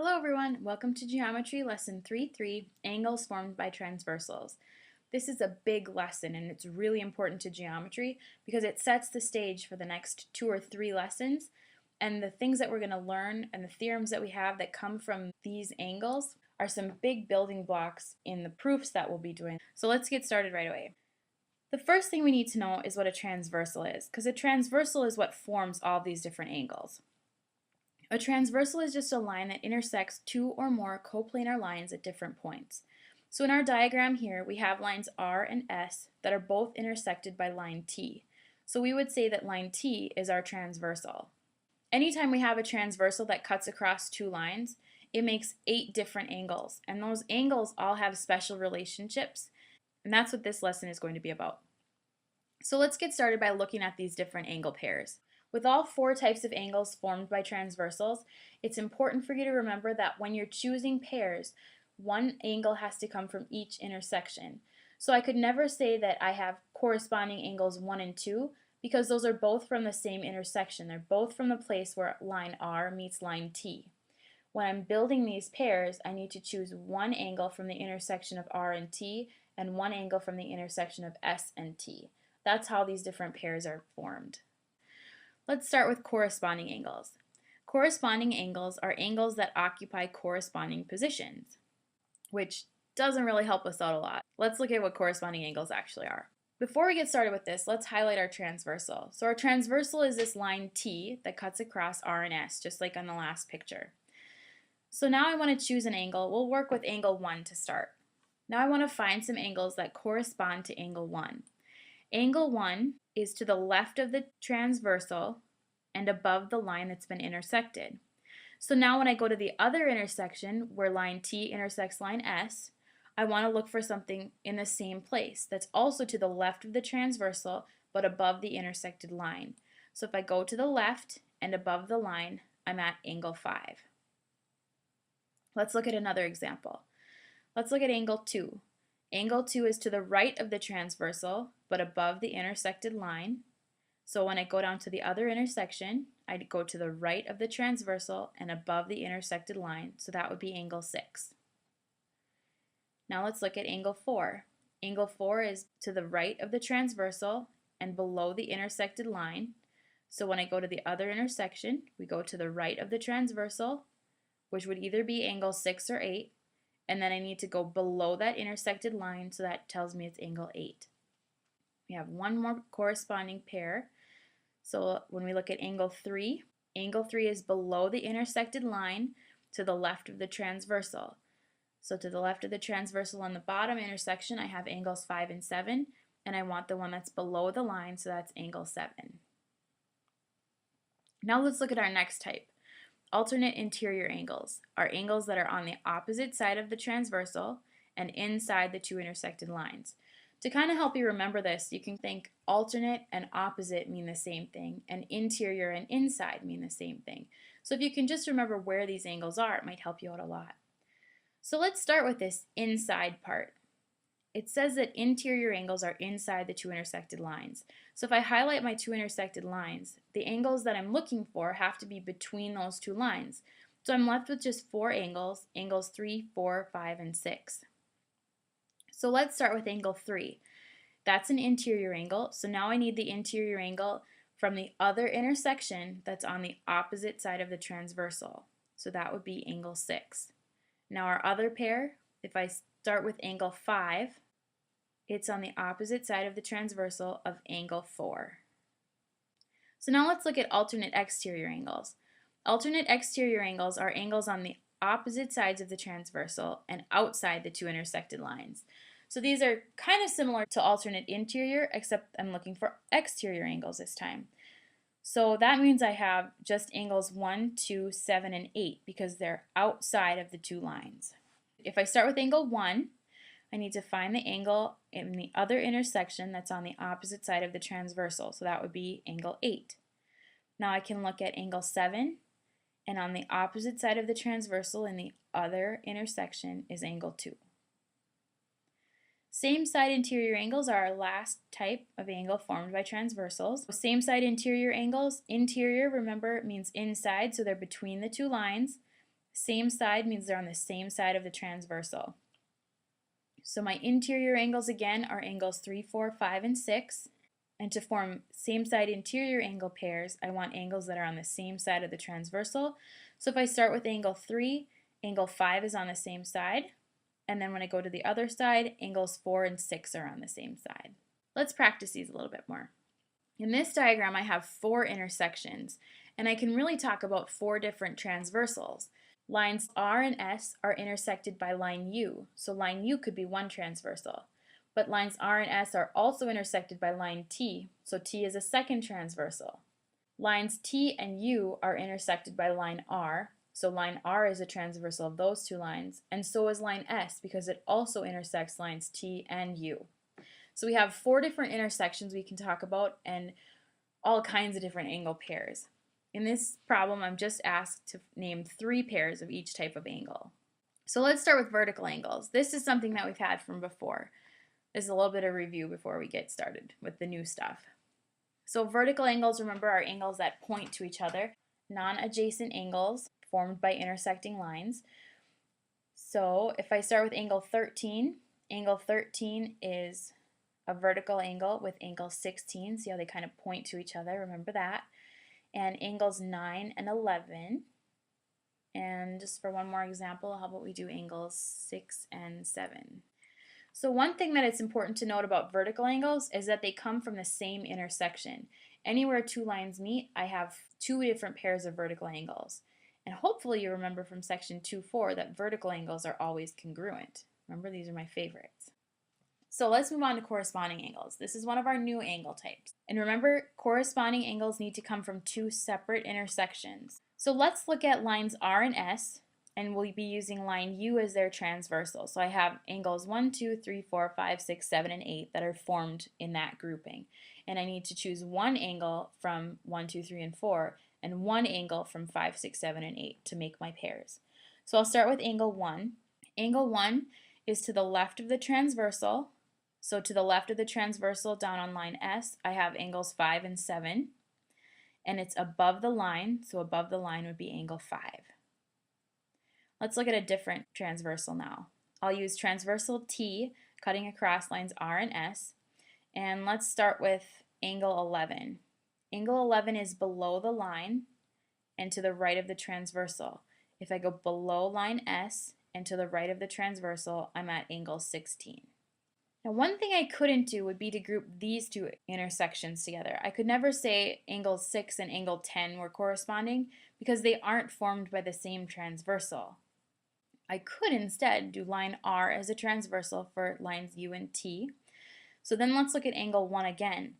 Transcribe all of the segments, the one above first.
Hello everyone, welcome to Geometry Lesson 3.3, Angles Formed by Transversals. This is a big lesson and it's really important to geometry because it sets the stage for the next 2 or 3 lessons, and the things that we're going to learn and the theorems that we have that come from these angles are some big building blocks in the proofs that we'll be doing. So let's get started right away. The first thing we need to know is what a transversal is, because a transversal is what forms all these different angles. A transversal is just a line that intersects 2 or more coplanar lines at different points. So in our diagram here, we have lines R and S that are both intersected by line T. So we would say that line T is our transversal. Anytime we have a transversal that cuts across 2 lines, it makes 8 different angles, and those angles all have special relationships, and that's what this lesson is going to be about. So let's get started by looking at these different angle pairs. With all 4 types of angles formed by transversals, it's important for you to remember that when you're choosing pairs, one angle has to come from each intersection. So I could never say that I have corresponding angles 1 and 2 because those are both from the same intersection. They're both from the place where line R meets line T. When I'm building these pairs, I need to choose one angle from the intersection of R and T and one angle from the intersection of S and T. That's how these different pairs are formed. Let's start with corresponding angles. Corresponding angles are angles that occupy corresponding positions, which doesn't really help us out a lot. Let's look at what corresponding angles actually are. Before we get started with this, let's highlight our transversal. So our transversal is this line T that cuts across R and S, just like on the last picture. So now I want to choose an angle. We'll work with angle 1 to start. Now I want to find some angles that correspond to angle 1. Angle 1 is to the left of the transversal and above the line that's been intersected. So now when I go to the other intersection where line T intersects line S, I want to look for something in the same place that's also to the left of the transversal but above the intersected line. So if I go to the left and above the line, I'm at angle 5. Let's look at another example. Let's look at angle 2. Angle 2 is to the right of the transversal, but above the intersected line. So when I go down to the other intersection, I go to the right of the transversal and above the intersected line, so that would be angle 6. Now let's look at angle 4. Angle 4 is to the right of the transversal and below the intersected line. So when I go to the other intersection, we go to the right of the transversal, which would either be angle 6 or 8, and then I need to go below that intersected line, so that tells me it's angle 8. We have one more corresponding pair. So when we look at angle 3 is below the intersected line to the left of the transversal. So to the left of the transversal on the bottom intersection, I have angles 5 and 7, and I want the one that's below the line, so that's angle 7. Now let's look at our next type. Alternate interior angles are angles that are on the opposite side of the transversal and inside the 2 intersected lines. To kind of help you remember this, you can think alternate and opposite mean the same thing, and interior and inside mean the same thing. So if you can just remember where these angles are, it might help you out a lot. So let's start with this inside part. It says that interior angles are inside the 2 intersected lines. So if I highlight my 2 intersected lines, the angles that I'm looking for have to be between those 2 lines. So I'm left with just 4 angles, angles 3, 4, 5, and 6. So let's start with angle 3. That's an interior angle, so now I need the interior angle from the other intersection that's on the opposite side of the transversal. So that would be angle 6. Now our other pair, if I start with angle 5, it's on the opposite side of the transversal of angle 4. So now let's look at alternate exterior angles. Alternate exterior angles are angles on the opposite sides of the transversal and outside the 2 intersected lines. So these are kind of similar to alternate interior, except I'm looking for exterior angles this time. So that means I have just angles 1, 2, 7, and 8 because they're outside of the 2 lines. If I start with angle 1, I need to find the angle in the other intersection that's on the opposite side of the transversal, so that would be angle 8. Now I can look at angle 7, and on the opposite side of the transversal in the other intersection is angle 2. Same side interior angles are our last type of angle formed by transversals. Same side interior angles, interior, remember, means inside, so they're between the 2 lines. Same side means they're on the same side of the transversal. So my interior angles again are angles 3, 4, 5, and 6. And to form same side interior angle pairs, I want angles that are on the same side of the transversal. So if I start with angle 3, angle 5 is on the same side. And then when I go to the other side, angles 4 and 6 are on the same side. Let's practice these a little bit more. In this diagram, I have 4 intersections, and I can really talk about 4 different transversals. Lines R and S are intersected by line U, so line U could be one transversal. But lines R and S are also intersected by line T, so T is a second transversal. Lines T and U are intersected by line R, so line R is a transversal of those two lines, and so is line S because it also intersects lines T and U. So we have 4 different intersections we can talk about and all kinds of different angle pairs. In this problem, I'm just asked to name 3 pairs of each type of angle. So let's start with vertical angles. This is something that we've had from before. This is a little bit of review before we get started with the new stuff. So vertical angles, remember, are angles that point to each other. Non-adjacent angles formed by intersecting lines. So if I start with angle 13 is a vertical angle with angle 16. See how they kind of point to each other? Remember that. And angles 9 and 11. And just for one more example, how about we do angles 6 and 7? So one thing that it's important to note about vertical angles is that they come from the same intersection. Anywhere 2 lines meet, I have 2 different pairs of vertical angles. And hopefully you remember from section 2.4 that vertical angles are always congruent. Remember, these are my favorites. So let's move on to corresponding angles. This is one of our new angle types. And remember, corresponding angles need to come from 2 separate intersections. So let's look at lines R and S, and we'll be using line U as their transversal. So I have angles 1, 2, 3, 4, 5, 6, 7, and 8 that are formed in that grouping. And I need to choose one angle from 1, 2, 3, and 4, and one angle from 5, 6, 7, and 8 to make my pairs. So I'll start with angle 1. Angle 1 is to the left of the transversal. So to the left of the transversal down on line S, I have angles 5 and 7. And it's above the line, so above the line would be angle 5. Let's look at a different transversal now. I'll use transversal T cutting across lines R and S. And let's start with angle 11. Angle 11 is below the line and to the right of the transversal. If I go below line S and to the right of the transversal, I'm at angle 16. Now one thing I couldn't do would be to group these 2 intersections together. I could never say angle 6 and angle 10 were corresponding because they aren't formed by the same transversal. I could instead do line R as a transversal for lines U and T. So then let's look at angle 1 again.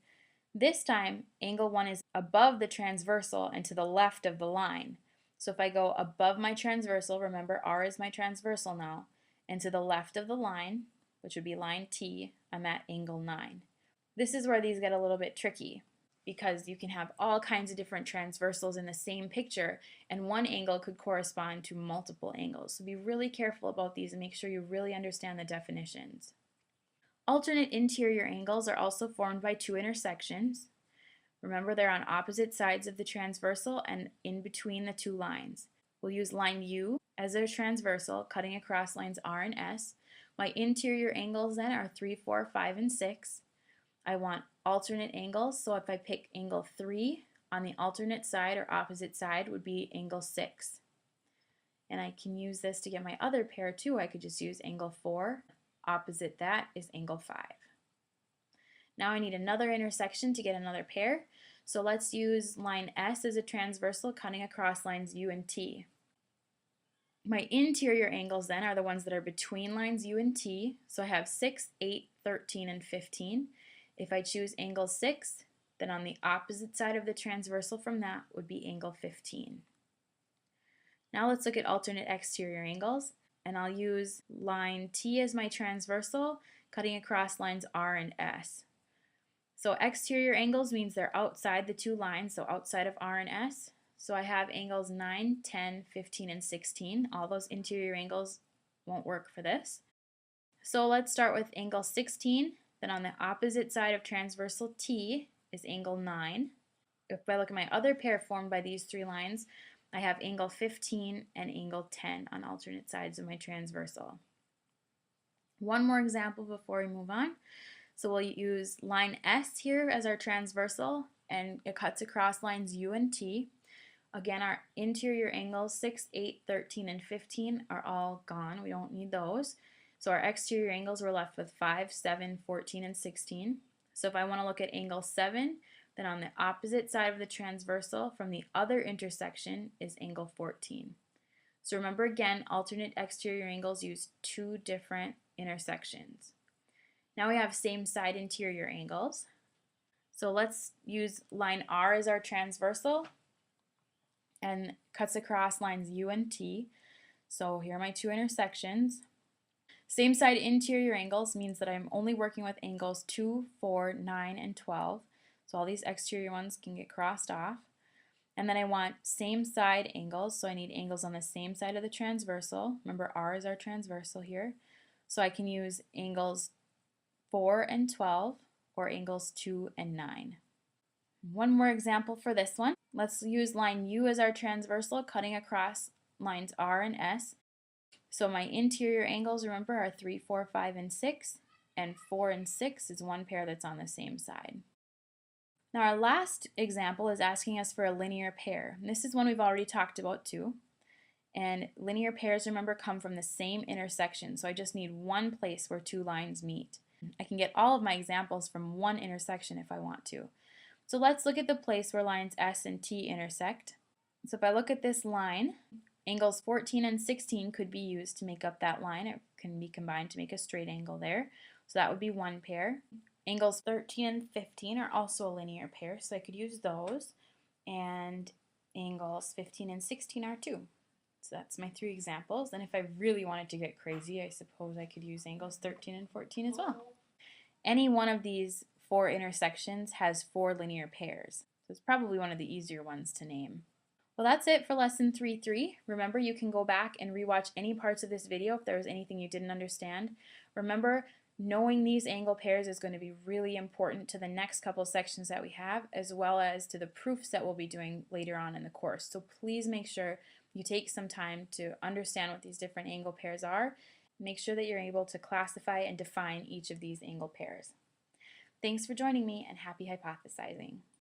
This time, angle 1 is above the transversal and to the left of the line. So if I go above my transversal, remember R is my transversal now, and to the left of the line, which would be line T, I'm at angle 9. This is where these get a little bit tricky because you can have all kinds of different transversals in the same picture, and one angle could correspond to multiple angles. So be really careful about these and make sure you really understand the definitions. Alternate interior angles are also formed by 2 intersections. Remember, they're on opposite sides of the transversal and in between the 2 lines. We'll use line U as a transversal cutting across lines R and S. My interior angles then are 3, 4, 5, and 6. I want alternate angles, so if I pick angle 3, on the alternate side or opposite side would be angle 6. And I can use this to get my other pair too. I could just use angle 4. Opposite that is angle 5. Now I need another intersection to get another pair. So let's use line S as a transversal cutting across lines U and T. My interior angles then are the ones that are between lines U and T. So I have 6, 8, 13, and 15. If I choose angle 6, then on the opposite side of the transversal from that would be angle 15. Now let's look at alternate exterior angles, and I'll use line T as my transversal, cutting across lines R and S. So exterior angles means they're outside the 2 lines, so outside of R and S. So I have angles 9, 10, 15, and 16. All those interior angles won't work for this. So let's start with angle 16. Then on the opposite side of transversal T is angle 9. If I look at my other pair formed by these 3 lines, I have angle 15 and angle 10 on alternate sides of my transversal. One more example before we move on. So we'll use line S here as our transversal, and it cuts across lines U and T. Again, our interior angles 6, 8, 13, and 15 are all gone. We don't need those. So our exterior angles, we're left with 5, 7, 14, and 16. So if I want to look at angle 7, then on the opposite side of the transversal from the other intersection is angle 14. So remember again, alternate exterior angles use two different intersections. Now we have same side interior angles. So let's use line R as our transversal and cuts across lines U and T. So here are my two intersections. Same side interior angles means that I'm only working with angles 2, 4, 9, and 12. So all these exterior ones can get crossed off. And then I want same side angles, so I need angles on the same side of the transversal. Remember, R is our transversal here. So I can use angles 4 and 12 or angles 2 and 9. One more example for this one. Let's use line U as our transversal, cutting across lines R and S. So my interior angles, remember, are 3, 4, 5, and 6, and 4 and 6 is one pair that's on the same side. Now our last example is asking us for a linear pair. And this is one we've already talked about too. And linear pairs, remember, come from the same intersection, so I just need one place where two lines meet. I can get all of my examples from one intersection if I want to. So let's look at the place where lines S and T intersect. So if I look at this line, angles 14 and 16 could be used to make up that line. It can be combined to make a straight angle there. So that would be one pair. Angles 13 and 15 are also a linear pair, so I could use those. And angles 15 and 16 are too. So that's my three examples. And if I really wanted to get crazy, I suppose I could use angles 13 and 14 as well. Any one of these four intersections has four linear pairs. So it's probably one of the easier ones to name. Well, that's it for lesson 3.3. Remember, you can go back and rewatch any parts of this video if there was anything you didn't understand. Remember, knowing these angle pairs is going to be really important to the next couple sections that we have, as well as to the proofs that we'll be doing later on in the course. So please make sure you take some time to understand what these different angle pairs are. Make sure that you're able to classify and define each of these angle pairs. Thanks for joining me, and happy hypothesizing.